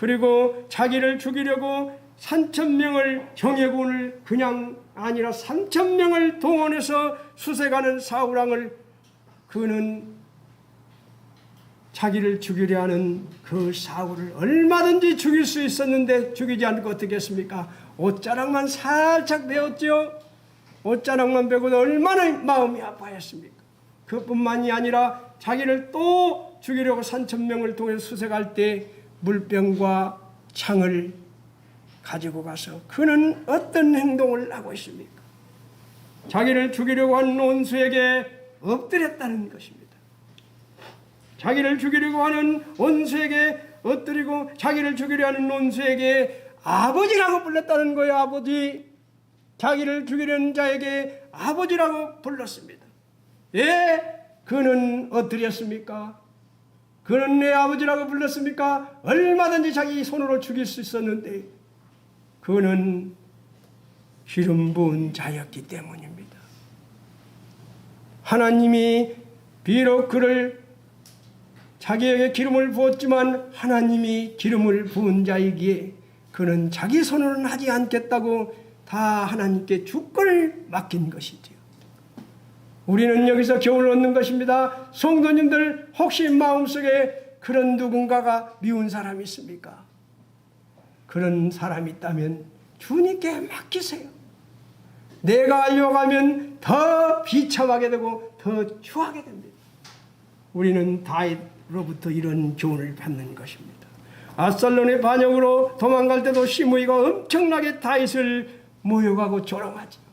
그리고 자기를 죽이려고 3,000명을 정예군을 그냥 아니라 3,000명을 동원해서 수색하는 사울왕을 그는 자기를 죽이려 하는 그 사울을 얼마든지 죽일 수 있었는데 죽이지 않고 어떻게 했습니까? 옷자락만 살짝 베었죠. 옷자락만 베고도 얼마나 마음이 아파했습니까? 그뿐만이 아니라 자기를 또 죽이려고 3,000명을 통해 수색할 때 물병과 창을 가지고 가서 그는 어떤 행동을 하고 있습니까? 자기를 죽이려고 하는 원수에게 엎드렸다는 것입니다. 자기를 죽이려고 하는 원수에게 엎드리고 자기를 죽이려 하는 원수에게 아버지라고 불렀다는 거예요. 아버지. 자기를 죽이려는 자에게 아버지라고 불렀습니다. 예, 그는 엎드렸습니까? 그는 내 아버지라고 불렀습니까? 얼마든지 자기 손으로 죽일 수 있었는데 그는 기름 부은 자였기 때문입니다. 하나님이 비록 그를 자기에게 기름을 부었지만 하나님이 기름을 부은 자이기에 그는 자기 손으로는 하지 않겠다고 다 하나님께 주권을 맡긴 것이지요. 우리는 여기서 교훈을 얻는 것입니다. 성도님들, 혹시 마음속에 그런 누군가가 미운 사람이 있습니까? 그런 사람이 있다면 주님께 맡기세요. 내가 알려가면 더 비참하게 되고 더 추하게 됩니다. 우리는 다윗로부터 이런 교훈을 받는 것입니다. 압살롬의 반역으로 도망갈 때도 시므이가 엄청나게 다윗을 모욕하고 조롱하죠.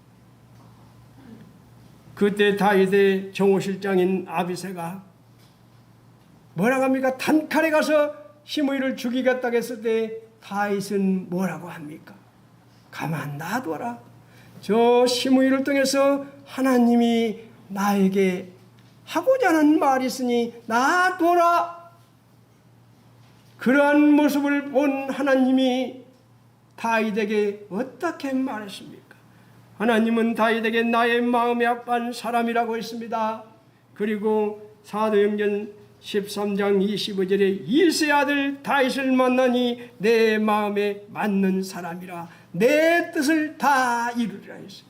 그때 다윗의 정호실장인 아비새가 뭐라고 합니까? 단칼에 가서 시므이를 죽이겠다고 했을 때 다윗은 뭐라고 합니까? 가만 놔둬라. 저 시므이를 통해서 하나님이 나에게 하고자 하는 말이 있으니 놔둬라. 그러한 모습을 본 하나님이 다윗에게 어떻게 말했습니까? 하나님은 다윗에게 나의 마음에 합한 사람이라고 했습니다. 그리고 사도행전 13장 25절에 이새의 아들 다윗을 만나니 내 마음에 맞는 사람이라 내 뜻을 다 이루리라 했어요.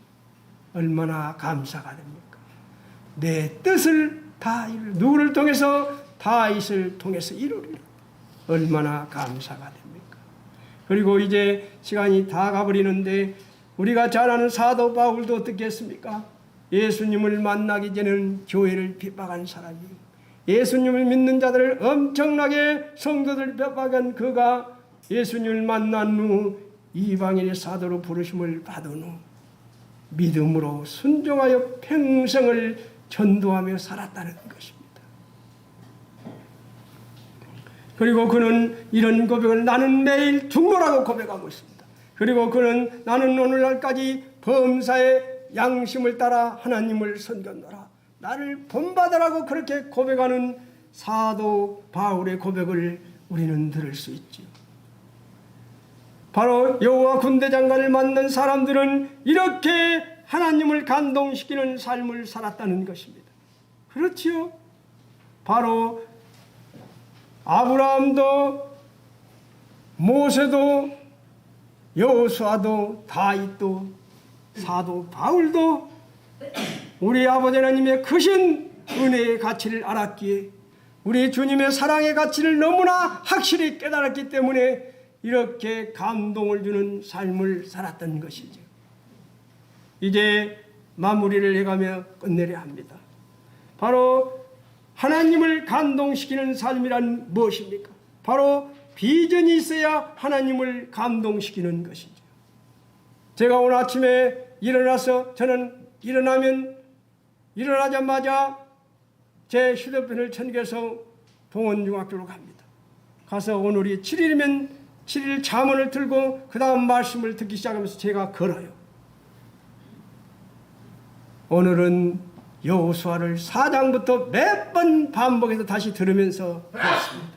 얼마나 감사가 됩니까? 내 뜻을 다 이루리라. 누구를 통해서? 다윗을 통해서 이루리라. 얼마나 감사가 됩니까? 그리고 이제 시간이 다 가버리는데 우리가 잘 아는 사도 바울도 어떻게 했습니까? 예수님을 만나기 전에는 교회를 핍박한 사람이에요. 예수님을 믿는 자들을 엄청나게 성도들 핍박한 그가 예수님을 만난 후 이방인의 사도로 부르심을 받은 후 믿음으로 순종하여 평생을 전도하며 살았다는 것입니다. 그리고 그는 이런 고백을 나는 매일 죽노라고 고백하고 있습니다. 그리고 그는 나는 오늘날까지 범사의 양심을 따라 하나님을 섬겼노라. 나를 본받으라고 그렇게 고백하는 사도 바울의 고백을 우리는 들을 수 있지요. 바로 여호와 군대장관을 만난 사람들은 이렇게 하나님을 감동시키는 삶을 살았다는 것입니다. 그렇지요. 바로 아브라함도 모세도 여호수아도 다윗도 사도 바울도 우리 아버지 하나님의 크신 은혜의 가치를 알았기에 우리 주님의 사랑의 가치를 너무나 확실히 깨달았기 때문에 이렇게 감동을 주는 삶을 살았던 것이죠. 이제 마무리를 해가며 끝내려 합니다. 바로 하나님을 감동시키는 삶이란 무엇입니까? 바로 비전이 있어야 하나님을 감동시키는 것이죠. 제가 오늘 아침에 일어나서 저는 일어나자마자 제 휴대폰을 챙겨서 동원중학교로 갑니다. 가서 오늘이 7일이면 7일 잠언을 들고 그 다음 말씀을 듣기 시작하면서 제가 걸어요. 오늘은 여호수아를 4장부터 몇 번 반복해서 다시 들으면서 그렇습니다.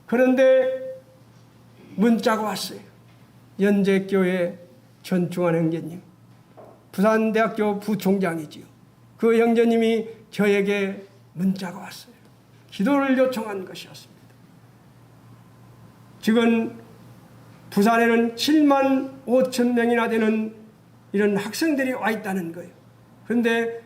그런데 문자가 왔어요. 연재교회 전충환 형제님, 부산대학교 부총장이지요. 그 형제님이 저에게 문자가 왔어요. 기도를 요청한 것이었습니다. 지금 부산에는 7만 5천 명이나 되는 이런 학생들이 와 있다는 거예요. 그런데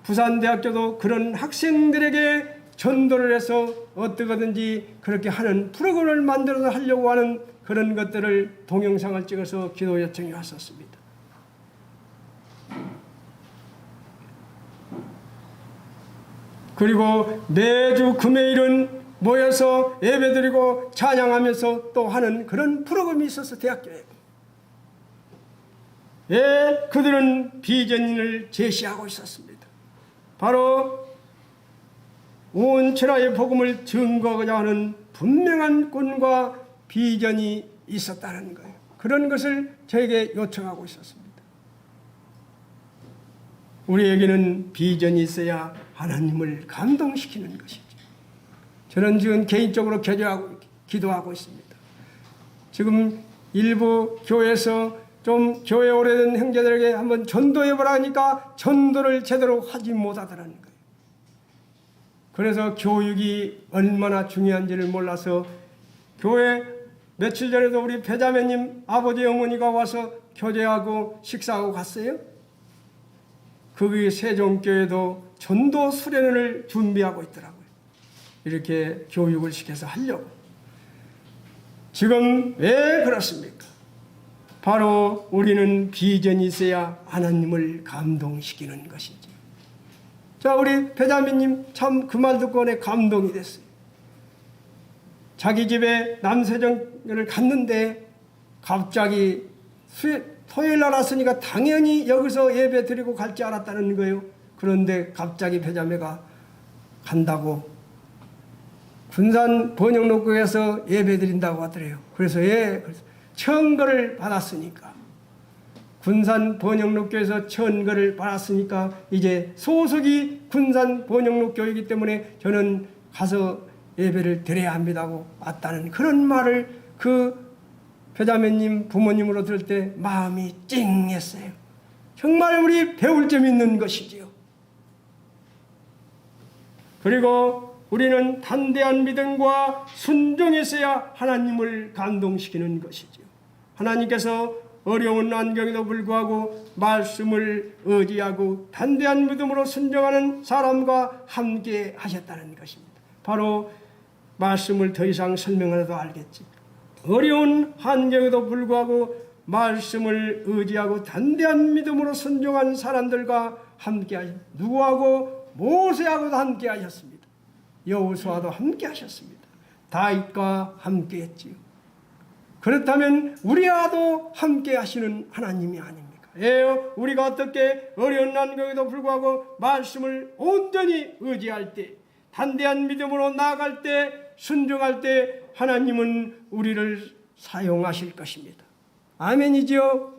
부산대학교도 그런 학생들에게 전도를 해서 어떻게든지 그렇게 하는 프로그램을 만들어서 하려고 하는 그런 것들을 동영상을 찍어서 기도 요청이 왔었습니다. 그리고 매주 금요일은 모여서 예배드리고 찬양하면서 또 하는 그런 프로그램이 있어서 대학교에 그들은 비전을 제시하고 있었습니다. 바로 온 천하의 복음을 증거하고자 하는 분명한 꿈과 비전이 있었다는 거예요. 그런 것을 저에게 요청하고 있었습니다. 우리에게는 비전이 있어야 하나님을 감동시키는 것이죠. 저는 지금 개인적으로 기도하고 있습니다. 지금 일부 교회에서 좀 교회 오래된 형제들에게 한번 전도해보라 하니까 전도를 제대로 하지 못하더라는 거예요. 그래서 교육이 얼마나 중요한지를 몰라서 교회 며칠 전에도 우리 배자매님 아버지 어머니가 와서 교제하고 식사하고 갔어요. 거기 세종교회도 전도 수련회를 준비하고 있더라고요. 이렇게 교육을 시켜서 하려고. 지금 왜 그렇습니까? 바로 우리는 비전이 있어야 하나님을 감동시키는 것이죠. 자, 우리 배자매님 참 그 말 듣고 내 감동이 됐어요. 자기 집에 남세정을 갔는데 갑자기 토요일 날 왔으니까 당연히 여기서 예배 드리고 갈 줄 알았다는 거예요. 그런데 갑자기 배자매가 간다고 군산 번영록교에서 예배 드린다고 하더래요. 그래서 천거를 받았으니까, 군산 번영록교에서 천거를 받았으니까 이제 소속이 군산 번영록교이기 때문에 저는 가서 예배를 드려야 합니다고 왔다는 그런 말을 그 배자매님 부모님으로 들을 때 마음이 찡했어요. 정말 우리 배울 점이 있는 것이지요. 그리고 우리는 담대한 믿음과 순종이 있어야 하나님을 감동시키는 것이지요. 하나님께서 어려운 환경에도 불구하고 말씀을 의지하고 담대한 믿음으로 순종하는 사람과 함께 하셨다는 것입니다. 바로 말씀을 더 이상 설명하려도 알겠지. 어려운 환경에도 불구하고 말씀을 의지하고 담대한 믿음으로 순종한 사람들과 함께 하셨습니다. 누구하고? 모세하고도 함께 하셨습니다. 여호수아도 함께 하셨습니다. 다윗과 함께 했지요. 그렇다면 우리와도 함께 하시는 하나님이 아닙니까? 우리가 어떻게 어려운 환경에도 불구하고 말씀을 온전히 의지할 때, 담대한 믿음으로 나아갈 때, 순종할 때 하나님은 우리를 사용하실 것입니다. 아멘이지요?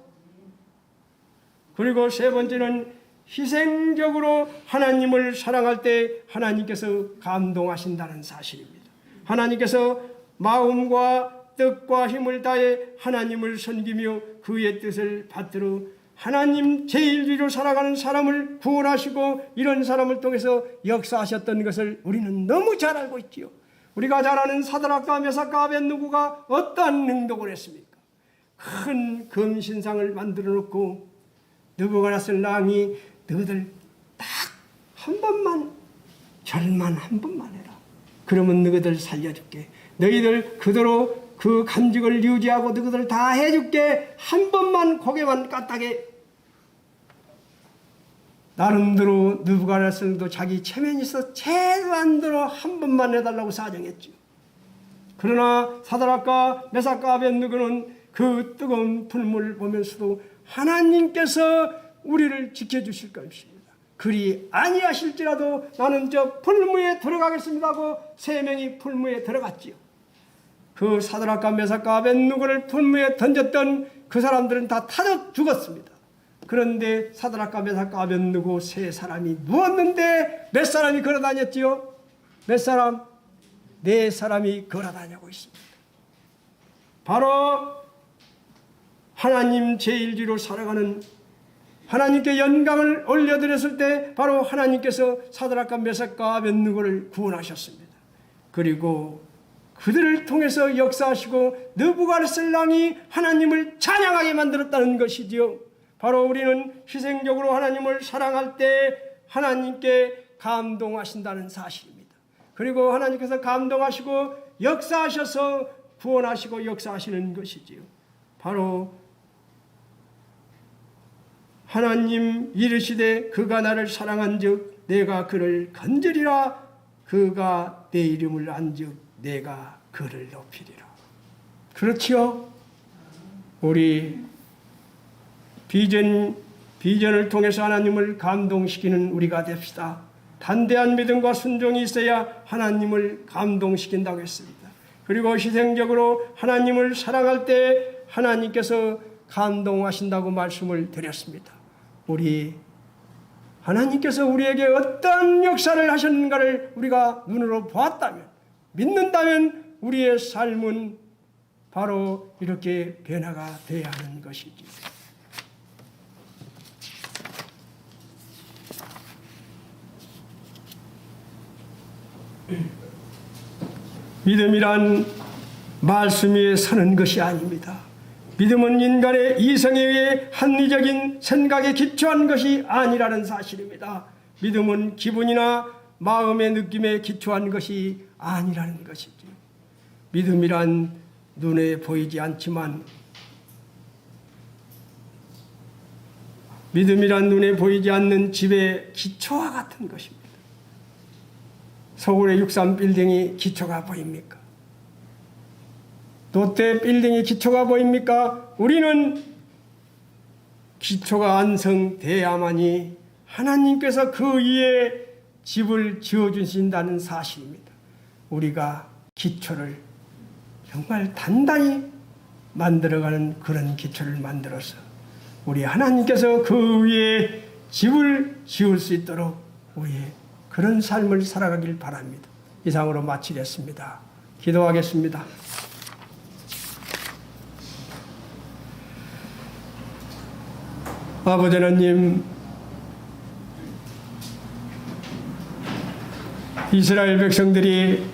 그리고 세 번째는 희생적으로 하나님을 사랑할 때 하나님께서 감동하신다는 사실입니다. 하나님께서 마음과 뜻과 힘을 다해 하나님을 섬기며 그의 뜻을 받들어 하나님 제1위로 살아가는 사람을 구원하시고 이런 사람을 통해서 역사하셨던 것을 우리는 너무 잘 알고 있지요. 우리가 잘 아는 사드락과 메삭과 아벳느고가 어떠한 행동을 했습니까? 큰 금신상을 만들어 놓고 느부갓네살 왕이 너희들 딱 한 번만, 절만 한 번만 해라. 그러면 너희들 살려줄게. 너희들 그대로 그 간직을 유지하고 너희들 다 해줄게. 한 번만 고개만 까딱해. 나름대로 느부갓네살도 자기 체면이 있어 최소한대로 한 번만 해달라고 사정했죠. 그러나 사드락과 메삭과 아벳느고는 그 뜨거운 불물을 보면서도 하나님께서 우리를 지켜주실 것입니다. 그리 아니하실지라도 나는 저 풀무에 들어가겠습니다 하고 세 명이 풀무에 들어갔지요. 그 사드락과 메삭과 아벳느고를 풀무에 던졌던 그 사람들은 다 타져 죽었습니다. 그런데 사드락과 메삭과 아벳느고 세 사람이 누웠는데 몇 사람이 걸어다녔지요? 몇 사람? 네 사람이 걸어다니고 있습니다. 바로 하나님 제1위로 살아가는, 하나님께 영광을 올려드렸을 때 바로 하나님께서 사드락과 메삭과 아벳느고를 구원하셨습니다. 그리고 그들을 통해서 역사하시고 느부갓네살 왕이 하나님을 찬양하게 만들었다는 것이지요. 바로 우리는 희생적으로 하나님을 사랑할 때 하나님께 감동하신다는 사실입니다. 그리고 하나님께서 감동하시고 역사하셔서 구원하시고 역사하시는 것이지요. 바로 하나님 이르시되 그가 나를 사랑한즉 내가 그를 건지리라. 그가 내 이름을 안즉 내가 그를 높이리라. 그렇지요? 우리 비전을 통해서 하나님을 감동시키는 우리가 됩시다. 담대한 믿음과 순종이 있어야 하나님을 감동시킨다고 했습니다. 그리고 희생적으로 하나님을 사랑할 때 하나님께서 감동하신다고 말씀을 드렸습니다. 우리 하나님께서 우리에게 어떤 역사를 하셨는가를 우리가 눈으로 보았다면 믿는다면 우리의 삶은 바로 이렇게 변화가 되어야 하는 것이지. 믿음이란 말씀 위에 서는 것이 아닙니다. 믿음은 인간의 이성에 의해 합리적인 생각에 기초한 것이 아니라는 사실입니다. 믿음은 기분이나 마음의 느낌에 기초한 것이 아니라는 것이죠. 믿음이란 눈에 보이지 않지만 믿음이란 눈에 보이지 않는 집의 기초와 같은 것입니다. 서울의 63 빌딩이 기초가 보입니까? 롯데 빌딩이 기초가 보입니까? 우리는 기초가 완성돼야만이 하나님께서 그 위에 집을 지어주신다는 사실입니다. 우리가 기초를 정말 단단히 만들어가는 그런 기초를 만들어서 우리 하나님께서 그 위에 집을 지을 수 있도록 우리의 그런 삶을 살아가길 바랍니다. 이상으로 마치겠습니다. 기도하겠습니다. 아버지 하나님, 이스라엘 백성들이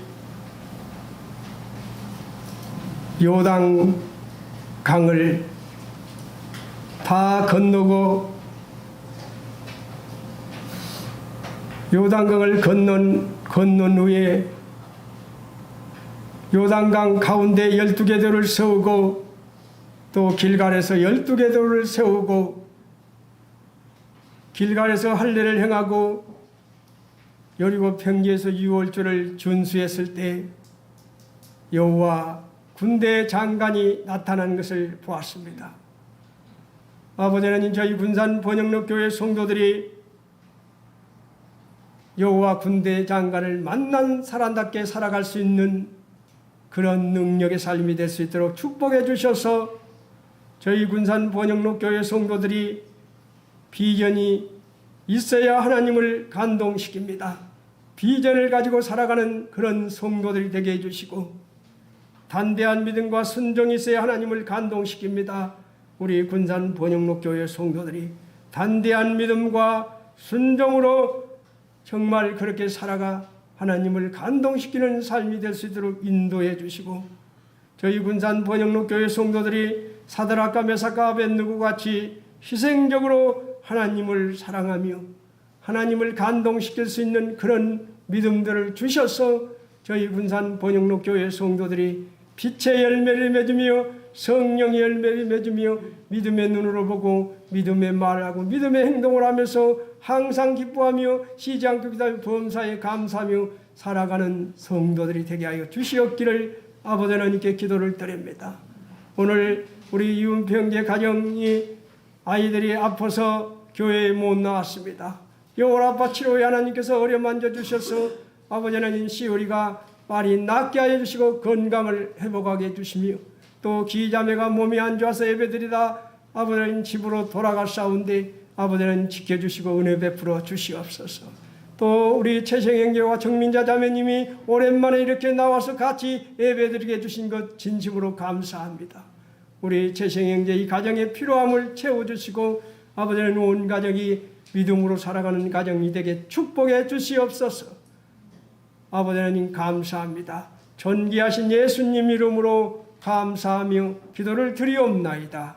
요단 강을 다 건너고 요단강을 건넌 후에 요단강 가운데 12개도를 세우고 또 길갈에서 12개도를 세우고 길갈에서 할례를 행하고 여리고 평지에서 유월절을 준수했을 때 여호와 군대 장관이 나타난 것을 보았습니다. 아버지 하나님, 저희 군산 번영록교회 성도들이 여호와 군대 장관을 만난 사람답게 살아갈 수 있는 그런 능력의 삶이 될 수 있도록 축복해 주셔서 저희 군산 번영록교회 성도들이 비전이 있어야 하나님을 감동시킵니다. 비전을 가지고 살아가는 그런 성도들이 되게 해주시고 담대한 믿음과 순종이 있어야 하나님을 감동시킵니다. 우리 군산 번영록교회 성도들이 담대한 믿음과 순종으로 정말 그렇게 살아가 하나님을 감동시키는 삶이 될 수 있도록 인도해 주시고 저희 군산 번영록교회 성도들이 사드락과 메삭과 아벳느고 같이 희생적으로 하나님을 사랑하며 하나님을 감동시킬 수 있는 그런 믿음들을 주셔서 저희 군산 번영록교회 성도들이 빛의 열매를 맺으며 성령의 열매를 맺으며 믿음의 눈으로 보고 믿음의 말을 하고 믿음의 행동을 하면서 항상 기뻐하며 쉬지 않고 기다려 범사에 감사하며 살아가는 성도들이 되게 하여 주시옵기를 아버지 하나님께 기도를 드립니다. 오늘 우리 이은평제 가정이 아이들이 아파서 교회에 못 나왔습니다. 여호와 아빠 치료에 하나님께서 어려만져 주셔서 아버지 하나님 시오리가 빨리 낫게 하여 주시고 건강을 회복하게 해주시며 또 기자매가 몸이 안 좋아서 예배드리다 아버지 하나님 집으로 돌아가사온데 아버지 하나님 지켜주시고 은혜 베풀어 주시옵소서. 또 우리 최생형제와 정민자 자매님이 오랜만에 이렇게 나와서 같이 예배드리게 해주신 것 진심으로 감사합니다. 우리 최생형제 이 가정의 필요함을 채워주시고 아버지 하나님 온 가정이 믿음으로 살아가는 가정이 되게 축복해 주시옵소서. 아버지 하나님 감사합니다. 존귀하신 예수님 이름으로 감사하며 기도를 드리옵나이다.